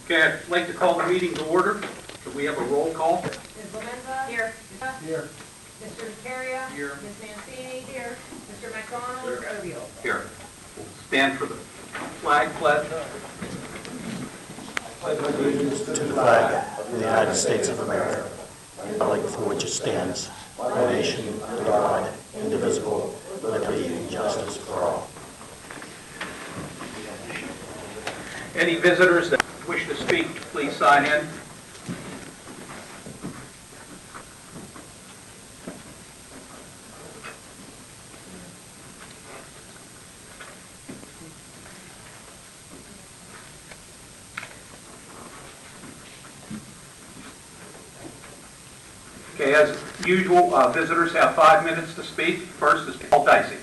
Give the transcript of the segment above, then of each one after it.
Okay, I'd like to call the meeting to order. Could we have a roll call? Ms. Lorenza? Here. Here. Mr. Carria? Here. Ms. Mancini? Here. Mr. McDonald? Oviel? Here. We'll stand for the flag pledge. Pledge allegiance to the flag of the United States of America, and the republic for which it stands, one nation, under God, indivisible, with liberty and justice for all. Any visitors that wish to speak, please sign in. Okay, as usual, visitors have 5 minutes to speak. First is Paul Dicey.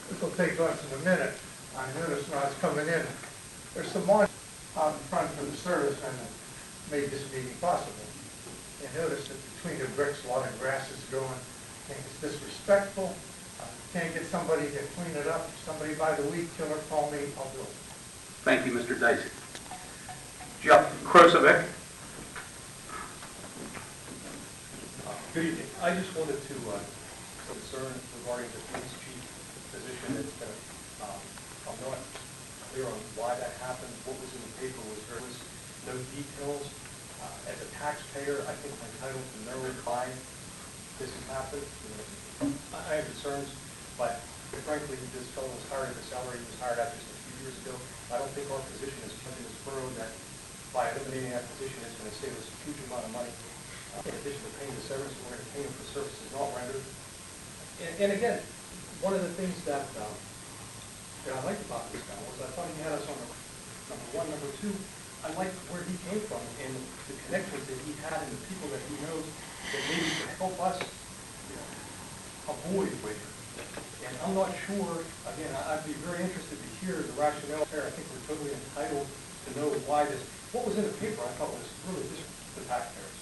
This will take less than a minute. I noticed when I was coming in, there's some money out in front for the service and it made this meeting possible. You notice that between the bricks, a lot of grass is growing. I think it's disrespectful. Can't get somebody to clean it up. Somebody by the weed killer, call me, I'll do it. Thank you, Mr. Dicey. Jeff Krosovic. Good evening. I just wanted to concern regarding the police chief position. It's been, I'm not clear on why that happened. What was in the paper was there was no details. As a taxpayer, I think I'm entitled to know why this has happened. I have concerns, but frankly, this fellow was hired at the salary he was hired at just a few years ago. I don't think our position is in this borough that by eliminating that position, it's going to save us a huge amount of money. In addition to paying the severance, we're going to pay him for services not rendered. And again, one of the things that I liked about this guy was I thought he had us on number one. Number two, I liked where he came from and the connections that he had and the people that he knows that maybe could help us avoid waivers. And I'm not sure, again, I'd be very interested to hear the rationale there. I think we're totally entitled to know why this. What was in the paper I thought was really just the taxpayers,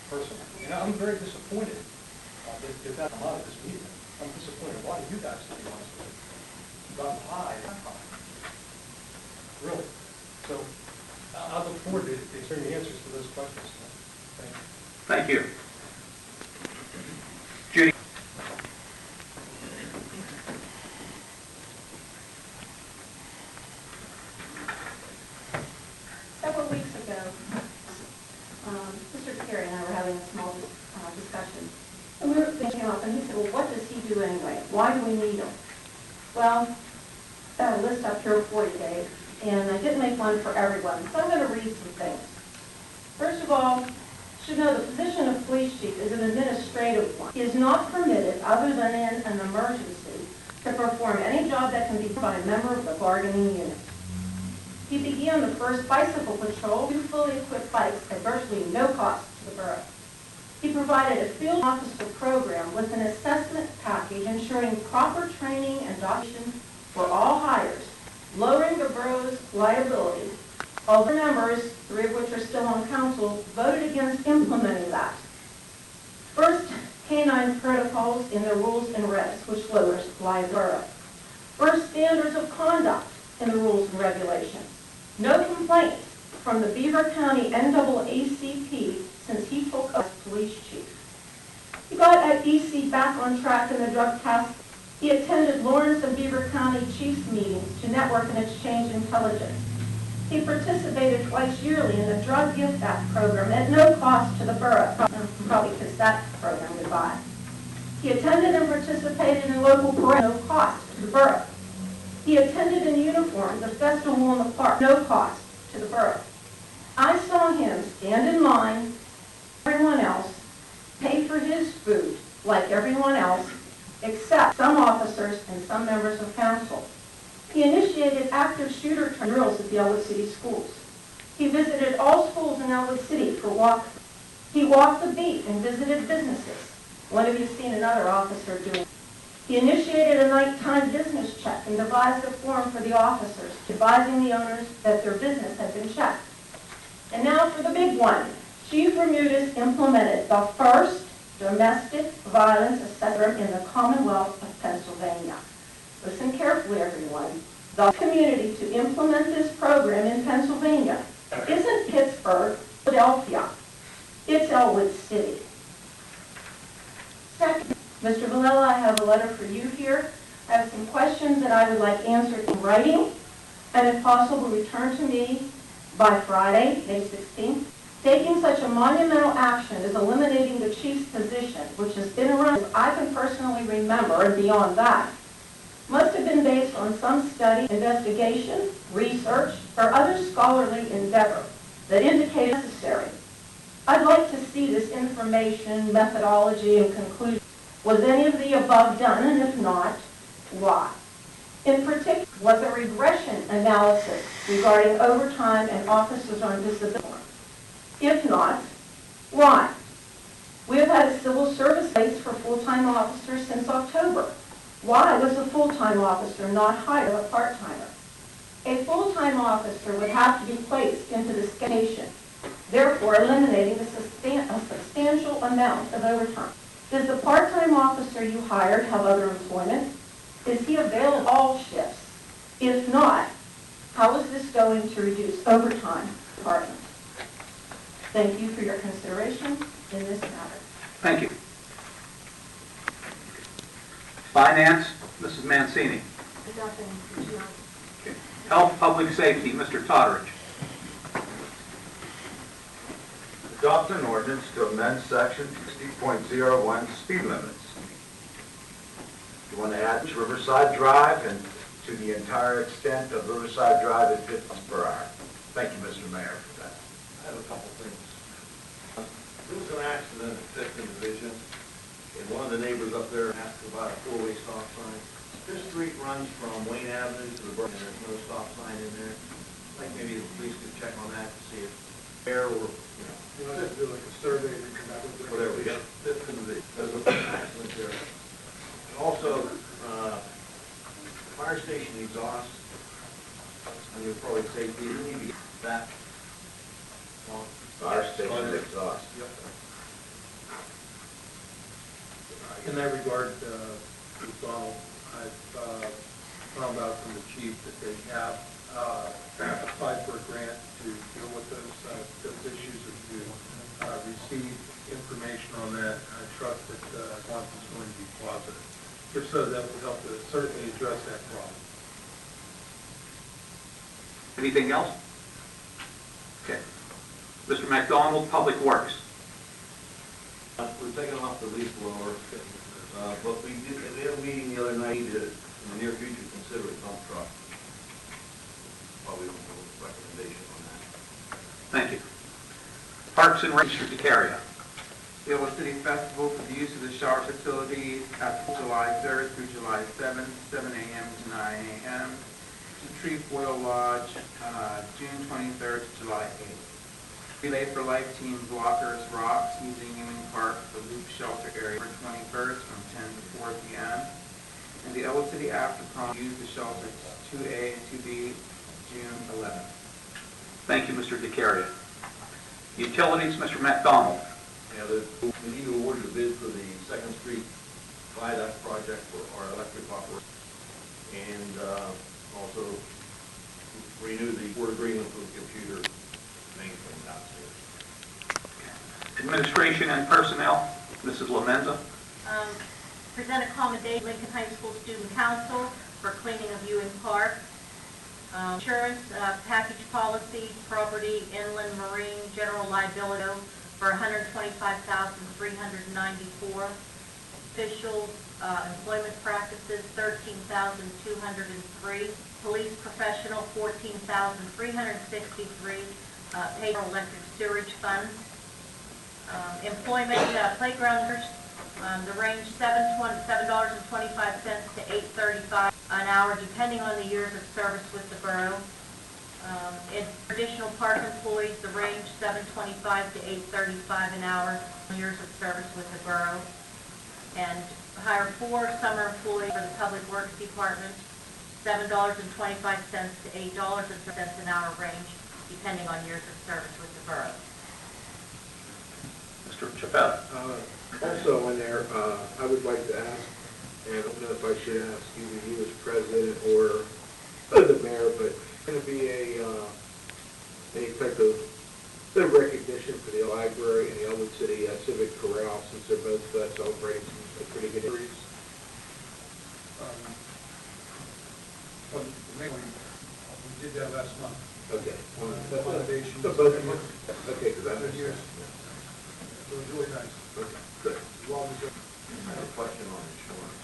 personally. And I'm very disappointed that that come out of this meeting. I'm disappointed. Why do you guys, to be honest with you, got high that time? Really. So I look forward to hearing the answers to those questions. Thank you. Thank you. Judy. Several weeks ago, Mr. Carey and I were having a small discussion. And we were thinking off, and he said, well, what does he do anyway? Why do we need him? Well, I have a list up here for you, Dave, and I didn't make one for everyone, so I'm going to read some things. First of all, you should know the position of police chief is an administrative one. He is not permitted, other than in an emergency, to perform any job that can be done by a member of the bargaining unit. He began the first bicycle patrol, 2 fully equipped bikes at virtually no cost to the borough. He provided a field officer program with an assessment package ensuring proper training and documentation for all hires, lowering the borough's liability. All the members, 3 of which are still on council, voted against implementing that. First, canine protocols in the rules and regs, which lowers liability. First, standards of conduct in the rules and regulations. No complaints from the Beaver County NAACP since he took over as police chief. He got EC back on track in the drug task. He attended Lawrence and Beaver County chiefs meetings to network and exchange intelligence. He participated twice yearly in the Drug Gift Act program at no cost to the borough, probably because that program goodbye. He attended and participated in local parades at no cost to the borough. He attended in uniform the festival in the park, no cost to the borough. I saw him stand in line, everyone else, pay for his food like everyone else, except some officers and some members of council. He initiated active shooter drills at the Ellwood City schools. He visited all schools in Ellwood City for walkthroughs. He walked the beat and visited businesses. When have you seen another officer doing? He initiated a nighttime business check and devised a form for the officers, advising the owners that their business had been checked. And now for the big one, Chief Bermudez implemented the first domestic violence assessor in the Commonwealth of Pennsylvania. Listen carefully, everyone. The community to implement this program in Pennsylvania isn't Pittsburgh, Philadelphia. It's Ellwood City. Second, Mr. Valella, I have a letter for you here. I have some questions that I would like answered in writing, and if possible, return to me by Friday, May 16th. Taking such a monumental action as eliminating the chief's position, which has been around as I can personally remember and beyond that, must have been based on some study, investigation, research, or other scholarly endeavor that indicated necessary. I'd like to see this information, methodology, and conclusion. Was any of the above done, and if not, why? In particular, was a regression analysis regarding overtime and officers on disability? If not, why? We have had a civil service base for full-time officers since October. Why was a full-time officer not hired a part-timer? A full-time officer would have to be placed into the station, therefore eliminating a substantial amount of overtime. Does the part-time officer you hired have other employment? Is he available all shifts? If not, how is this going to reduce overtime department? Thank you for your consideration in this matter. Thank you. Finance, Mrs. Mancini. Okay. Health, Public Safety, Mr. Totteridge. Adopt an ordinance to amend section 60.01 speed limits. You want to add Riverside Drive and to the entire extent of Riverside Drive at 50 miles per hour. Thank you, Mr. Mayor, for that. I have a couple things. There was an accident at 5th and Division, and one of the neighbors up there asked about a four-way stop sign. This street runs from Wayne Avenue to the Burke, and there's no stop sign in there. I think maybe the police could check on that to see if there or, You want to do like a survey and come back with whatever, we got 5th and Division. There's an accident there. And also, fire station exhaust, and you'll probably say, you need to get that on. Fire station exhaust. Yep. In that regard, Donald, I've found out from the chief that they have applied for a grant to deal with those issues. If you receive information on that, I trust that response is going to be positive. If so, that will help to certainly address that problem. Anything else? Okay. Mr. McDonald, Public Works. We're taking off the leaf blower, but we had a meeting the other night to, in the near future, consider a dump truck. Probably don't have a recommendation on that. Thank you. Parks and Rec, Mr. DeCaria. The Ellwood City Festival for the use of the shower facilities at July 3rd through July 7th, 7 a.m. to 9 a.m. To Tree Foil Lodge, June 23rd to July 8th. Relay for Life Team Blockers Rocks using Ewing Park, the Loop Shelter area, for 21st from 10 to 4 p.m. And the Ellwood City Afterprom use the shelters 2A and 2B, June 11th. Thank you, Mr. DeCaria. Utilities, Mr. McDonald. Yeah, we need to award the bid for the Second Street Viaduct project for our electric operation. And also renew the board agreement for the computer mainframe downstairs. Administration and Personnel, Mrs. Lamenza. Present accommodation Lincoln High School Student Council for cleaning of Ewing Park. Insurance, package policy, property, inland marine, general liability for $125,394. Officials, employment practices, $13,203. Police professional, $14,363. Payroll electric sewerage funds. Employment, playground nurse, the range $7.25 to $8.35 an hour, depending on the years of service with the borough. Additional park employees, the range $7.25 to $8.35 an hour, years of service with the borough. And hire 4 summer employees for the Public Works Department, $7.25 to $8.30 an hour range, depending on years of service with the borough. Chappelle. Also in there, I would like to ask, and I don't know if I should ask either you as president or the mayor, but going to be any type of recognition for the library and the Ellwood City Civic Corral, since they're both celebrating some pretty good injuries. Mainly, we did that last month. Okay. The foundation. So both of them? Okay, because I Good years. understand. It was really nice. Okay, good. Well deserved. I have a question on insurance.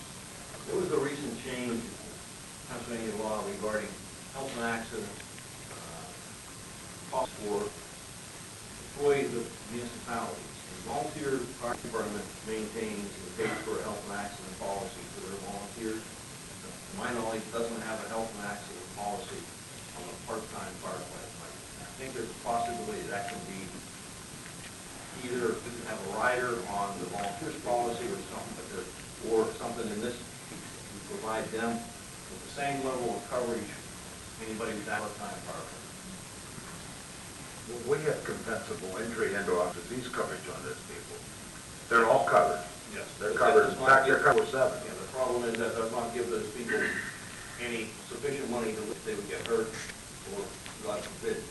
What was the recent change in Pennsylvania law regarding health and accident costs for employees of municipalities? The volunteer fire department maintains and pays for a health and accident policy for their volunteers. To my knowledge, doesn't have a health and accident policy on a part-time firefighter. I think there's a possibility that can be either we can have a rider on the volunteers policy or something in this, to provide them with the same level of coverage anybody who's out of time firefighter. Well, we have compensable injury and/or disease coverage on those people. They're all covered. Yes. They're covered, in fact, they're covered 7. Yeah, the problem is that does not give those people any sufficient money to which they would get hurt or, God forbid,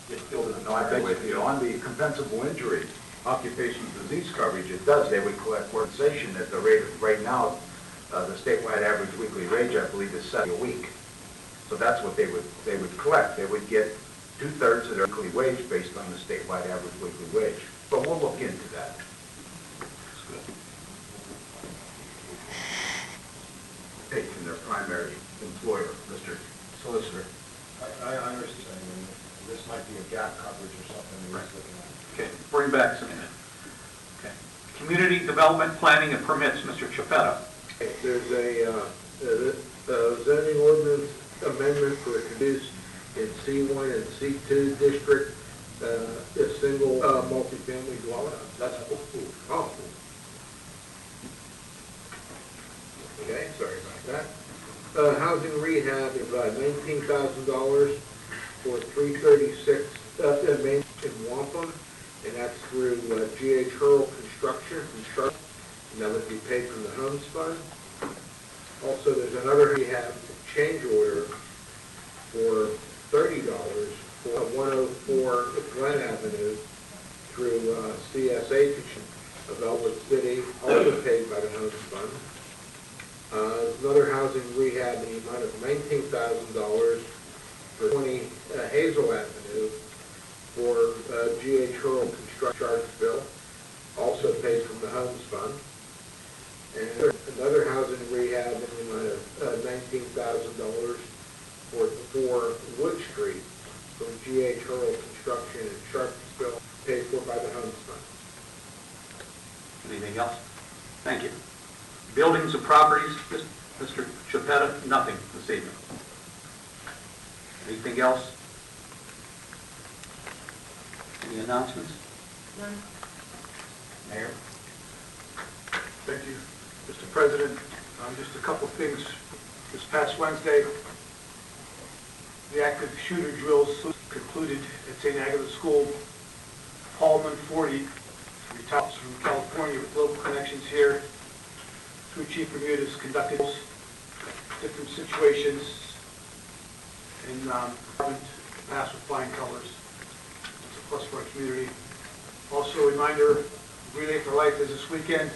get killed in a No, I beg with you, on the compensable injury, occupational disease coverage, it does, they would collect compensation at the rate of, right now, the statewide average weekly wage, I believe, is $70 a week. So that's what they would collect. They would get 2/3 of their weekly wage based on the statewide average weekly wage. But we'll look into that. Paid from their primary employer, Mr. Solicitor. I understand, and this might be a gap coverage or something we're looking at. Okay, bring back some minute. Okay. Community Development Planning and Permits, Mr. Chappelle. There's a zoning ordinance amendment for introduced in C1 and C2 district, a single multifamily dwelling. That's, oh. Okay, sorry about that. Housing rehab is $19,000 for 336 Main in Wampum, and that's through G.H. Hurl Construction from Charlotte, and that would be paid from the Homes Fund. Also, there's another rehab change order for $30 for 104 Glen Avenue through CSA of Ellwood City, also paid by the Homes Fund. Another housing rehab in the amount of $19,000 for 20 Hazel Avenue for G.H. Hurl Construction, Charlottesville, also paid from the Homes Fund. And another housing rehab in the amount of $19,000 for 4 Wood Street from G.H. Hurl Construction in Charlottesville, paid for by the Homes Fund. Anything else? Thank you. Buildings and properties, Mr. Chappelle, nothing this evening. Anything else? Any announcements? None. Mayor? Thank you, Mr. President. Just a couple of things. This past Wednesday, the active shooter drills concluded at St. Agatha School. Paulman 40, retired from California with local connections here, through Chief Bermudez, conducted different situations in passed with flying colors. It's a plus for our community. Also, a reminder, Relay for Life is this weekend.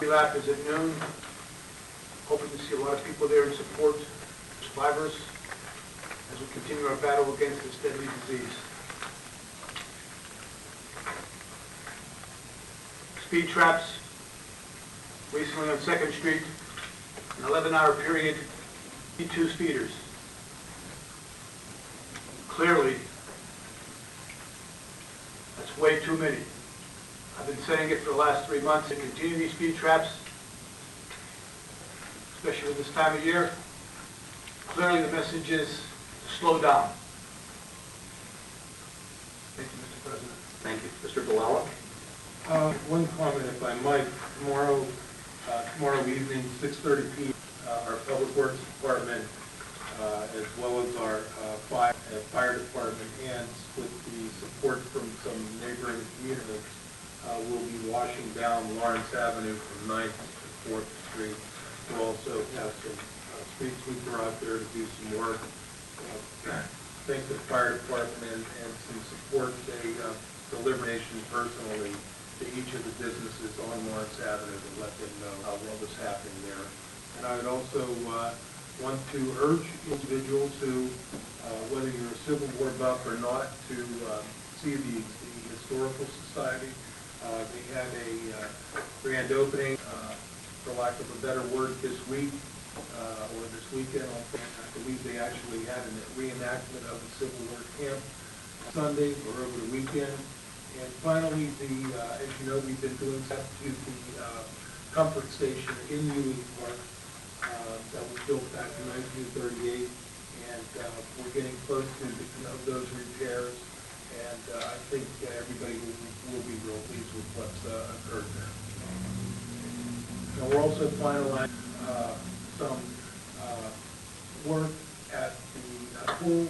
Lap is at noon. Hoping to see a lot of people there in support of survivors as we continue our battle against this deadly disease. Speed traps. Recently on 2nd Street, an 11-hour period, 2 speeders. Clearly, that's way too many. I've been saying it for the last 3 months, to continue these speed traps, especially with this time of year. Clearly the message is to slow down. Thank you, Mr. President. Thank you. Mr. Bilala? One comment, if I might. Tomorrow evening, 6:30 p.m., our Public Works Department, as well as our fire department, and with the support from some neighboring communities, will be washing down Lawrence Avenue from 9th to 4th Street. We'll also have some street sweeper out there to do some work. Thank the fire department and some support. They deliver nation personally to each of the businesses on Lawrence Avenue to let them know what was happening there. And I would also want to urge individuals who, whether you're a Civil War buff or not, to see the Historical Society. They had a grand opening, for lack of a better word, this week, or this weekend. I believe they actually had a reenactment of the Civil War camp Sunday or over the weekend. And finally, as you know, we've been doing stuff to the comfort station in Ewing Park that was built back in 1938, and we're getting close to those repairs. And I think everybody will be real pleased with what's occurred there. Now, we're also finalizing some work at the pool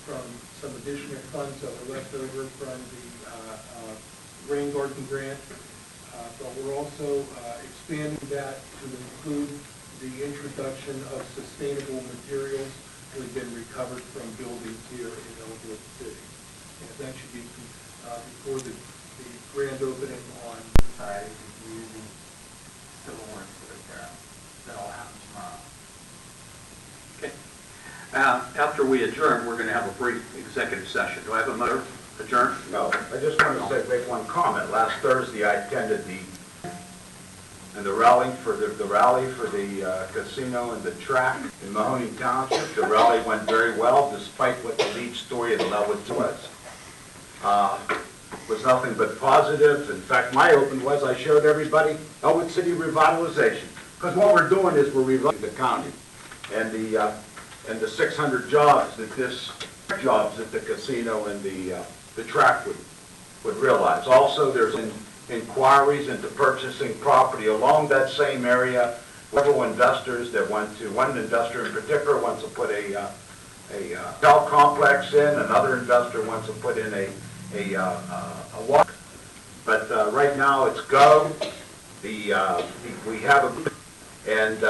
from some additional funds that were left over from the rain garden grant. But we're also expanding that to include the introduction of sustainable materials that have been recovered from buildings here in Ellwood City. And that should be before the grand opening on Society to use the Civil War Civic Care. That'll happen tomorrow. Okay. After we adjourn, we're going to have a brief executive session. Do I have a motor? Adjourn? No, I just want to make one comment. Last Thursday, I attended the rally for the casino and the track in Mahoney Township. The rally went very well, despite what the lead story of the Ellwood was. Was nothing but positive. In fact, my open was I showed everybody Ellwood City revitalization, because what we're doing is we're revitalizing the county and the 600 jobs that the casino and the track would realize. Also, there's inquiries into purchasing property along that same area. Several investors that want to, one investor in particular wants to put a hotel complex in, another investor wants to put in a walk. But right now it's go. We have a, and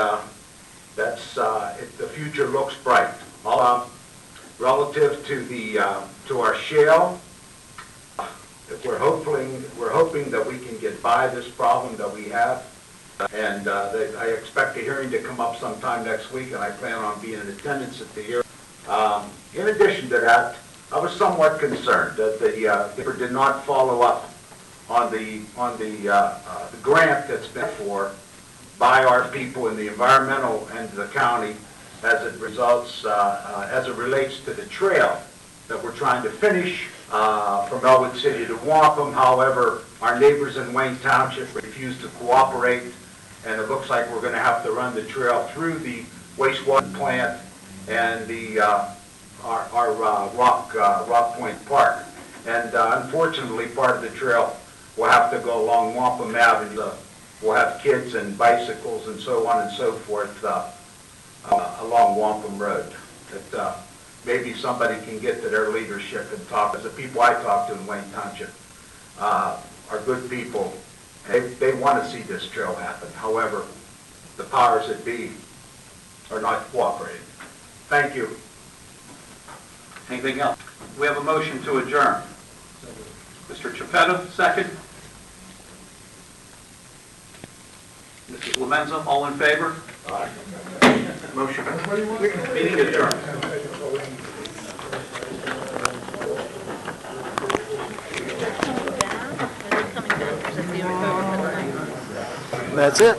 that's the future looks bright. Relative to our shale, we're hoping that we can get by this problem that we have, and I expect a hearing to come up sometime next week, and I plan on being in attendance at the hearing. In addition to that, I was somewhat concerned that the did not follow up on the grant that's been for by our people in the environmental end of the county as it relates to the trail that we're trying to finish from Ellwood City to Wampum. However, our neighbors in Wayne Township refuse to cooperate, and it looks like we're going to have to run the trail through the wastewater plant and the our Rock Point Park. And unfortunately, part of the trail will have to go along Wampum Avenue. We'll have kids and bicycles and so on and so forth along Wampum Road. That maybe somebody can get to their leadership and talk. As the people I talk to in Wayne Township are good people. They want to see this trail happen. However, the powers that be are not cooperating. Thank you. Anything else? We have a motion to adjourn. Mr. Chiappetta, second. Mrs. Clemenza, all in favor? Aye. Motion. Meeting adjourned. That's it.